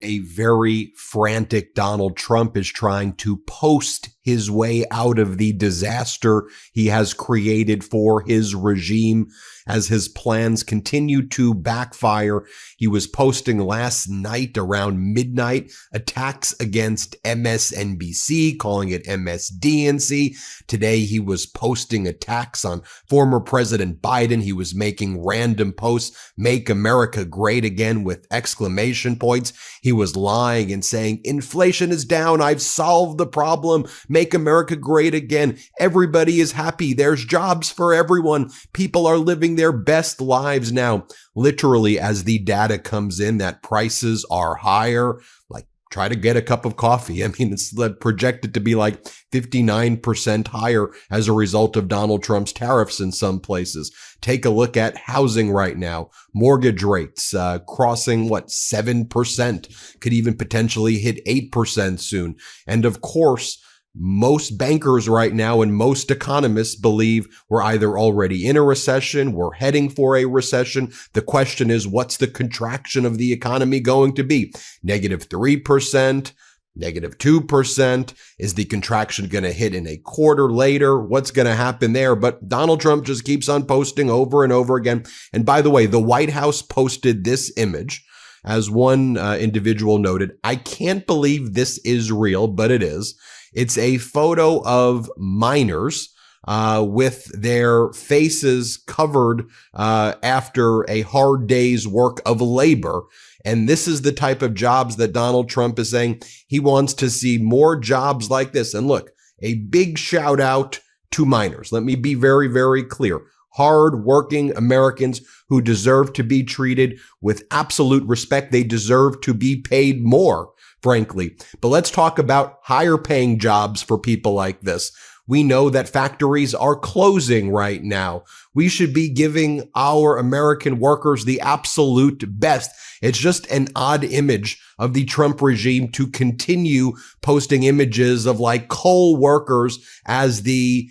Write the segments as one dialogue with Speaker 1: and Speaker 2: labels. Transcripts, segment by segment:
Speaker 1: A very frantic Donald Trump is trying to post his way out of the disaster he has created for his regime as his plans continue to backfire. He was posting last night around midnight attacks against MSNBC, calling it MSDNC. Today he was posting attacks on former President Biden. He was making random posts, "Make America Great Again" with exclamation points. He was lying and saying, "Inflation is down. I've solved the problem. Make America great again. Everybody is happy. There's jobs for everyone. People are living their best lives now." Literally, as the data comes in that prices are higher, like try to get a cup of coffee. I mean, it's projected to be like 59% higher as a result of Donald Trump's tariffs in some places. Take a look at housing right now. Mortgage rates crossing, 7%, could even potentially hit 8% soon. And of course, most bankers right now and most economists believe we're either already in a recession, we're heading for a recession. The question is, what's the contraction of the economy going to be? -3%, -2%? Is the contraction going to hit in a quarter later? What's going to happen there? But Donald Trump just keeps on posting over and over again. And by the way, the White House posted this image. As one individual noted, "I can't believe this is real," but it is. It's a photo of miners with their faces covered after a hard day's work of labor. And this is the type of jobs that Donald Trump is saying he wants to see more jobs like this. And look, a big shout out to miners. Let me be very, very clear. Hard-working Americans who deserve to be treated with absolute respect. They deserve to be paid more, frankly. But let's talk about higher paying jobs for people like this. We know that factories are closing right now. We should be giving our American workers the absolute best. It's just an odd image of the Trump regime to continue posting images of like coal workers as the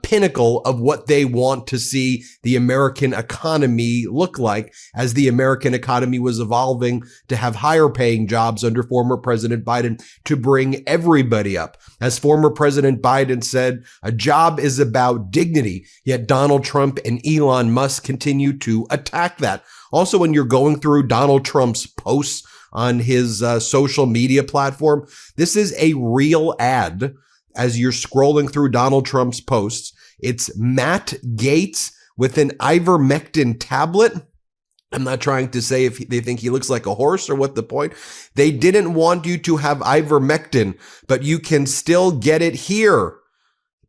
Speaker 1: pinnacle of what they want to see the American economy look like, as the American economy was evolving to have higher paying jobs under former President Biden to bring everybody up. As former President Biden said, a job is about dignity, yet Donald Trump and Elon Musk continue to attack that. Also, when you're going through Donald Trump's posts on his social media platform, this is a real ad. As you're scrolling through Donald Trump's posts, it's Matt Gaetz with an ivermectin tablet. I'm not trying to say if they think he looks like a horse or what the point. They didn't want you to have ivermectin, but you can still get it here.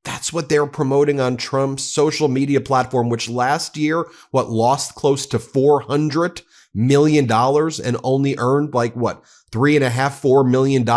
Speaker 1: That's what they're promoting on Trump's social media platform, which last year, lost close to $400 million and only earned $3.5–4 million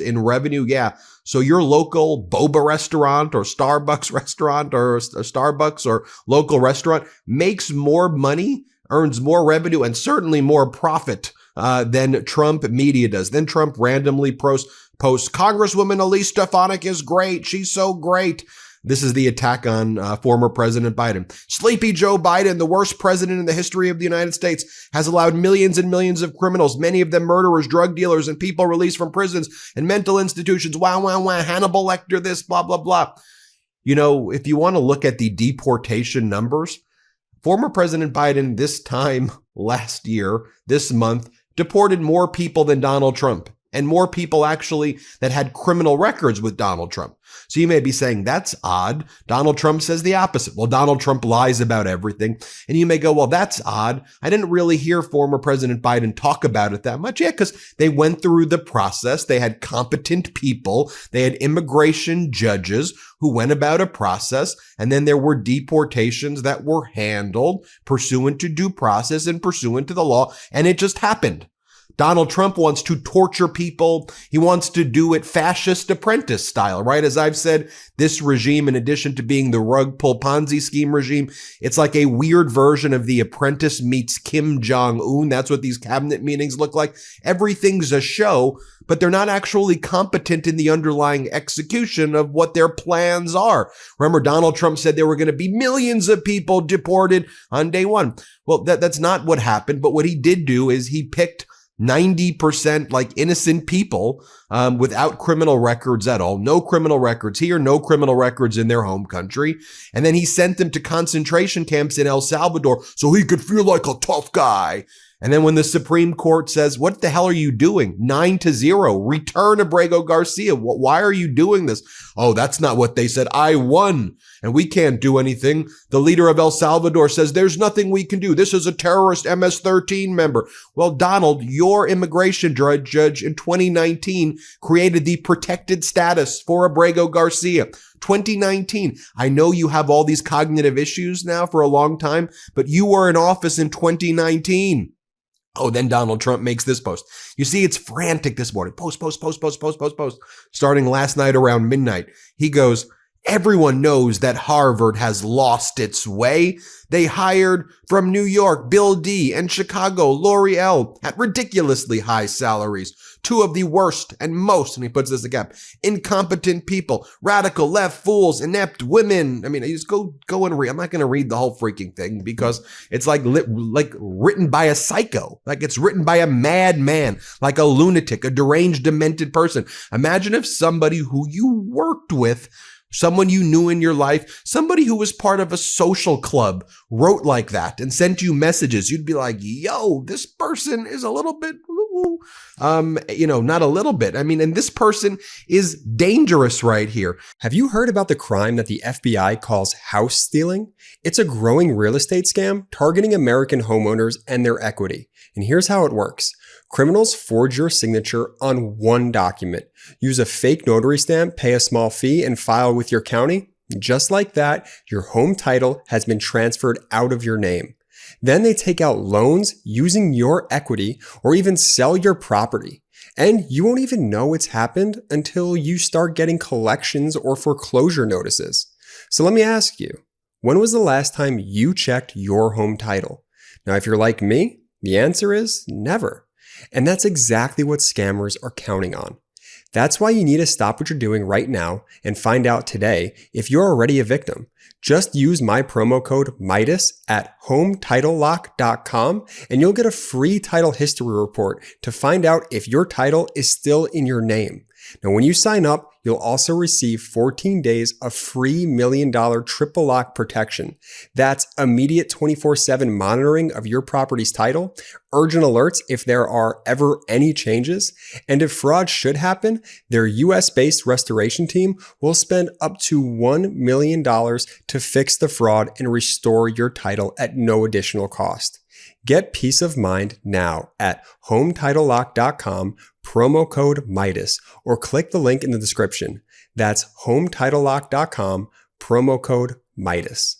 Speaker 1: in revenue. Yeah. So your local boba restaurant or Starbucks restaurant or Starbucks or local restaurant makes more money, earns more revenue, and certainly more profit than Trump media does. Then Trump randomly posts, "Congresswoman Elise Stefanik is great. She's so great." This is the attack on former President Biden. "Sleepy Joe Biden, the worst president in the history of the United States, has allowed millions and millions of criminals, many of them murderers, drug dealers, and people released from prisons and mental institutions. Wow, wow, wow. Hannibal Lecter, this, blah, blah, blah." You know, if you want to look at the deportation numbers, former President Biden this time last year, this month, deported more people than Donald Trump, and more people actually that had criminal records with Donald Trump. So you may be saying, that's odd. Donald Trump says the opposite. Well, Donald Trump lies about everything. And you may go, well, that's odd. I didn't really hear former President Biden talk about it that much. Yeah, because they went through the process. They had competent people. They had immigration judges who went about a process. And then there were deportations that were handled pursuant to due process and pursuant to the law. And it just happened. Donald Trump wants to torture people. He wants to do it fascist apprentice style, right? As I've said, this regime, in addition to being the rug pull Ponzi scheme regime, it's like a weird version of The Apprentice meets Kim Jong-un. That's what these cabinet meetings look like. Everything's a show, but they're not actually competent in the underlying execution of what their plans are. Remember, Donald Trump said there were going to be millions of people deported on day one. Well, that's not what happened. But what he did do is he picked 90% like innocent people without criminal records at all. No criminal records here, no criminal records in their home country. And then he sent them to concentration camps in El Salvador so he could feel like a tough guy. And then when the Supreme Court says, what the hell are you doing? 9-0, return Abrego Garcia. Why are you doing this? Oh, that's not what they said. I won and we can't do anything. The leader of El Salvador says there's nothing we can do. This is a terrorist MS-13 member. Well, Donald, your immigration judge in 2019 created the protected status for Abrego Garcia. 2019. I know you have all these cognitive issues now for a long time, but you were in office in 2019. Oh, then Donald Trump makes this post. You see, it's frantic this morning. Post. Starting last night around midnight. He goes, everyone knows that Harvard has lost its way. They hired from New York, Bill D, and Chicago, L'Oreal, at ridiculously high salaries. Two of the worst and most, and he puts this again, incompetent people, radical left fools, inept women. I mean, you just go and read. I'm not going to read the whole freaking thing because it's like written by a psycho. Like it's written by a madman, like a lunatic, a deranged, demented person. Imagine if somebody who you worked with, someone you knew in your life, somebody who was part of a social club wrote like that and sent you messages. You'd be like, yo, this person is a little bit, not a little bit. I mean, and this person is dangerous right here.
Speaker 2: Have you heard about the crime that the FBI calls house stealing? It's a growing real estate scam targeting American homeowners and their equity. And here's how it works. Criminals forge your signature on one document, use a fake notary stamp, pay a small fee, and file with your county. Just like that, your home title has been transferred out of your name. Then they take out loans using your equity or even sell your property. And you won't even know it's happened until you start getting collections or foreclosure notices. So let me ask you, when was the last time you checked your home title? Now, if you're like me, the answer is never. And that's exactly what scammers are counting on. That's why you need to stop what you're doing right now and find out today if you're already a victim. Just use my promo code Meidas at HomeTitleLock.com and you'll get a free title history report to find out if your title is still in your name. Now, when you sign up, you'll also receive 14 days of free $1 million triple lock protection. That's immediate 24/7 monitoring of your property's title, urgent alerts if there are ever any changes, and if fraud should happen, their US-based restoration team will spend up to $1 million to fix the fraud and restore your title at no additional cost. Get peace of mind now at HomeTitleLock.com, promo code Meidas, or click the link in the description. That's HomeTitleLock.com, promo code Meidas.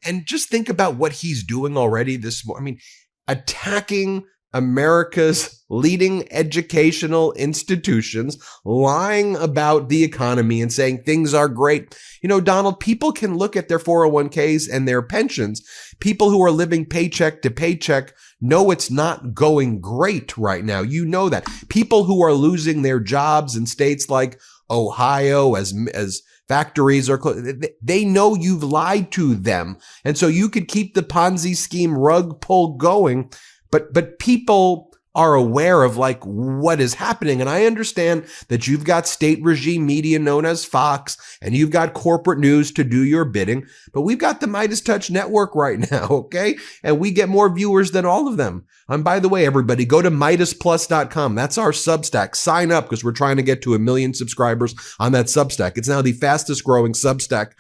Speaker 1: And just think about what he's doing already this morning. I mean, attacking America's leading educational institutions, lying about the economy and saying things are great. You know, Donald, people can look at their 401ks and their pensions. People who are living paycheck to paycheck know it's not going great right now. You know that. People who are losing their jobs in states like Ohio as factories are closed, they know you've lied to them. And so you could keep the Ponzi scheme rug pull going. But people are aware of like what is happening. And I understand that you've got state regime media known as Fox and you've got corporate news to do your bidding, but we've got the MeidasTouch network right now. Okay. And we get more viewers than all of them. And by the way, everybody go to MeidasPlus.com. That's our Substack. Sign up because we're trying to get to 1 million subscribers on that Substack. It's now the fastest growing Substack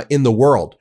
Speaker 1: in the world.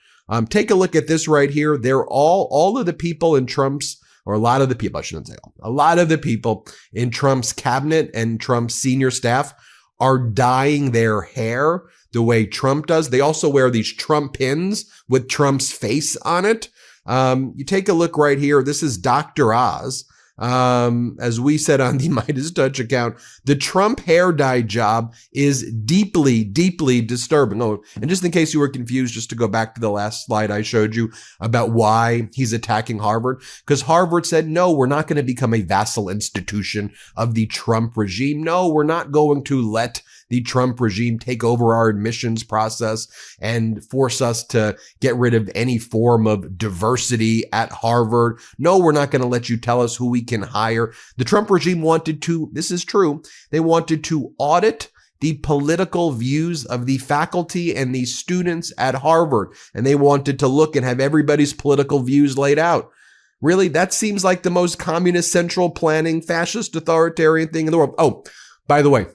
Speaker 1: Take a look at this right here. They're all of the people in Trump's, or a lot of the people, I shouldn't say all, a lot of the people in Trump's cabinet and Trump's senior staff are dyeing their hair the way Trump does. They also wear these Trump pins with Trump's face on it. You take a look right here. This is Dr. Oz. As we said on the MeidasTouch account, the Trump hair dye job is deeply, deeply disturbing. Oh, and just in case you were confused, just to go back to the last slide I showed you about why he's attacking Harvard, because Harvard said, no, we're not going to become a vassal institution of the Trump regime. No, we're not going to let the Trump regime take over our admissions process and force us to get rid of any form of diversity at Harvard. No, we're not going to let you tell us who we can hire. The Trump regime wanted to, this is true, they wanted to audit the political views of the faculty and the students at Harvard. And they wanted to look and have everybody's political views laid out. Really, that seems like the most communist, central planning, fascist, authoritarian thing in the world. Oh, by the way,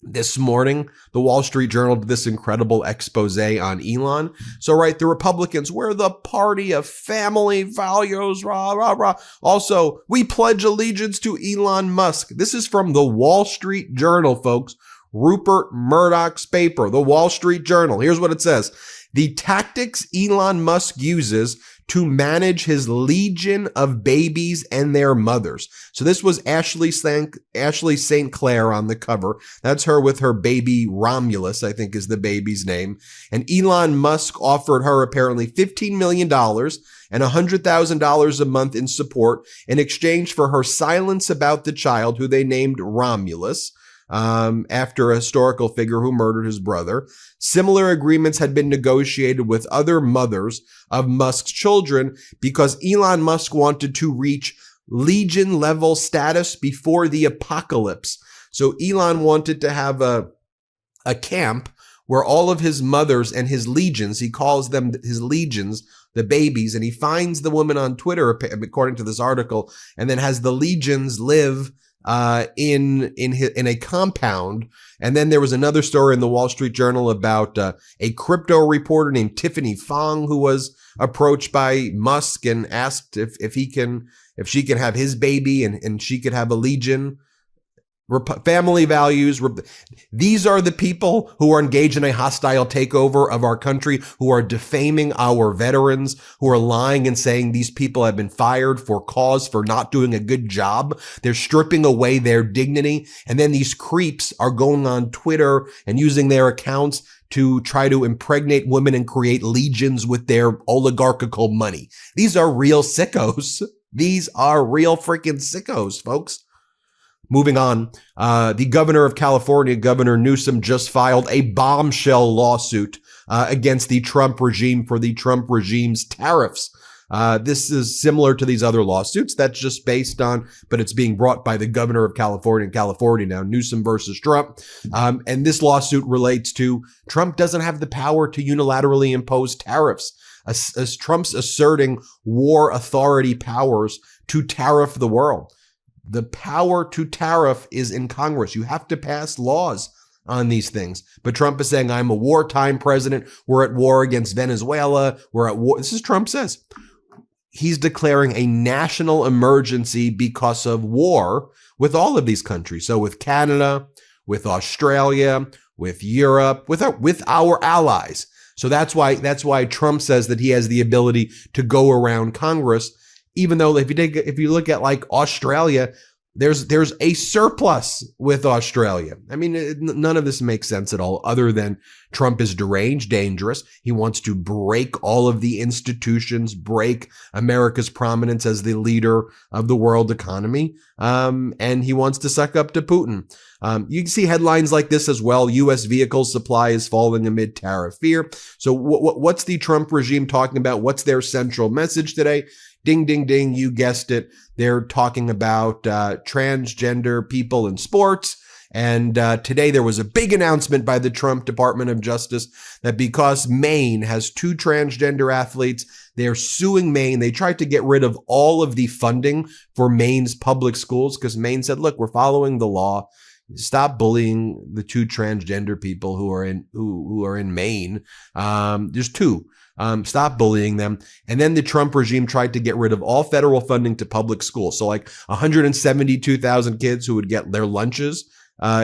Speaker 1: this morning, the Wall Street Journal did this incredible expose on Elon. So, right, the Republicans, we're the party of family values, rah, rah, rah. Also, we pledge allegiance to Elon Musk. This is from the Wall Street Journal, folks. Rupert Murdoch's paper, the Wall Street Journal. Here's what it says. The tactics Elon Musk uses to manage his legion of babies and their mothers. So this was Ashley St. Clair on the cover. That's her with her baby Romulus, I think is the baby's name. And Elon Musk offered her apparently $15 million and $100,000 a month in support in exchange for her silence about the child, who they named Romulus, after a historical figure who murdered his brother. Similar agreements had been negotiated with other mothers of Musk's children because Elon Musk wanted to reach Legion level status before the apocalypse. So Elon wanted to have a camp where all of his mothers and his legions, he calls them his legions, the babies, and he finds the woman on Twitter, according to this article, and then has the legions live in a compound. And then there was another story in the Wall Street Journal about a crypto reporter named Tiffany Fong, who was approached by Musk and asked if she can have his baby and she could have a legion. Family values. These are the people who are engaged in a hostile takeover of our country, who are defaming our veterans, who are lying and saying these people have been fired for cause for not doing a good job. They're stripping away their dignity. And then these creeps are going on Twitter and using their accounts to try to impregnate women and create legions with their oligarchical money. These are real sickos. These are real freaking sickos, folks. Moving on, the governor of California, Governor Newsom, just filed a bombshell lawsuit against the Trump regime for the Trump regime's tariffs. This is similar to these other lawsuits. That's just based on, but it's being brought by the governor of California now, Newsom versus Trump. And this lawsuit relates to Trump doesn't have the power to unilaterally impose tariffs. As Trump's asserting war authority powers to tariff the world. The power to tariff is in Congress. You have to pass laws on these things. But Trump is saying, I'm a wartime president. We're at war against Venezuela. We're at war. This is Trump says. He's declaring a national emergency because of war with all of these countries. So with Canada, with Australia, with Europe, with our allies. So that's why Trump says that he has the ability to go around Congress. Even though if you look at like Australia, there's a surplus with Australia. I mean, none of this makes sense at all, other than Trump is deranged, dangerous. He wants to break all of the institutions, break America's prominence as the leader of the world economy. And he wants to suck up to Putin. You can see headlines like this as well. U.S. vehicle supply is falling amid tariff fear. So what's the Trump regime talking about? What's their central message today? Ding, ding, ding. You guessed it. They're talking about transgender people in sports. And today there was a big announcement by the Trump Department of Justice that because Maine has 2 transgender athletes, they're suing Maine. They tried to get rid of all of the funding for Maine's public schools because Maine said, look, we're following the law. Stop bullying the 2 transgender people who are in Maine. There's 2. Stop bullying them. And then the Trump regime tried to get rid of all federal funding to public schools. So like 172,000 kids who would get their lunches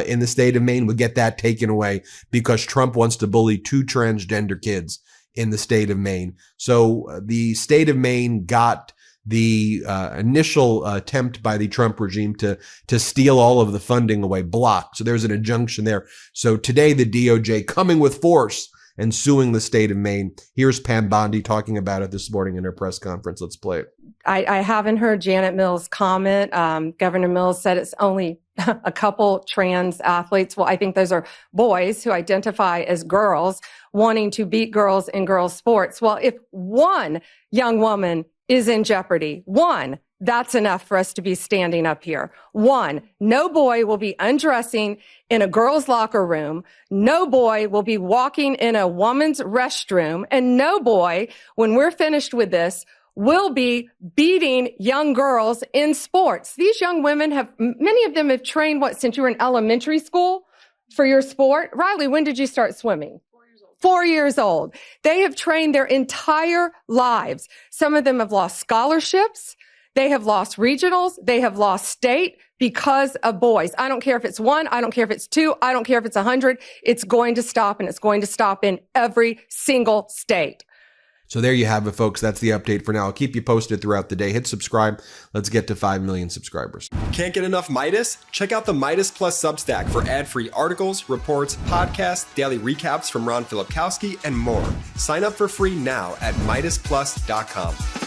Speaker 1: in the state of Maine would get that taken away because Trump wants to bully 2 transgender kids in the state of Maine. So the state of Maine got the initial attempt by the Trump regime to steal all of the funding away blocked. So there's an injunction there. So today the DOJ coming with force and suing the state of Maine. Here's Pam Bondi talking about it this morning in her press conference. Let's play it.
Speaker 3: I haven't heard Janet Mills' comment. Governor Mills said it's only a couple trans athletes. Well, I think those are boys who identify as girls wanting to beat girls in girls' sports. Well, if one young woman is in jeopardy, one, that's enough for us to be standing up here. 1, no boy will be undressing in a girl's locker room. No boy will be walking in a woman's restroom. And no boy, when we're finished with this, will be beating young girls in sports. These young women many of them have trained, since you were in elementary school for your sport? Riley, when did you start swimming? 4 years old. They have trained their entire lives. Some of them have lost scholarships. They have lost regionals. They have lost state because of boys. I don't care if it's 1. I don't care if it's 2. I don't care if it's 100. It's going to stop, and it's going to stop in every single state.
Speaker 1: So there you have it, folks. That's the update for now. I'll keep you posted throughout the day. Hit subscribe. Let's get to 5 million subscribers.
Speaker 2: Can't get enough Meidas? Check out the Meidas Plus Substack for ad-free articles, reports, podcasts, daily recaps from Ron Filipkowski, and more. Sign up for free now at MeidasPlus.com.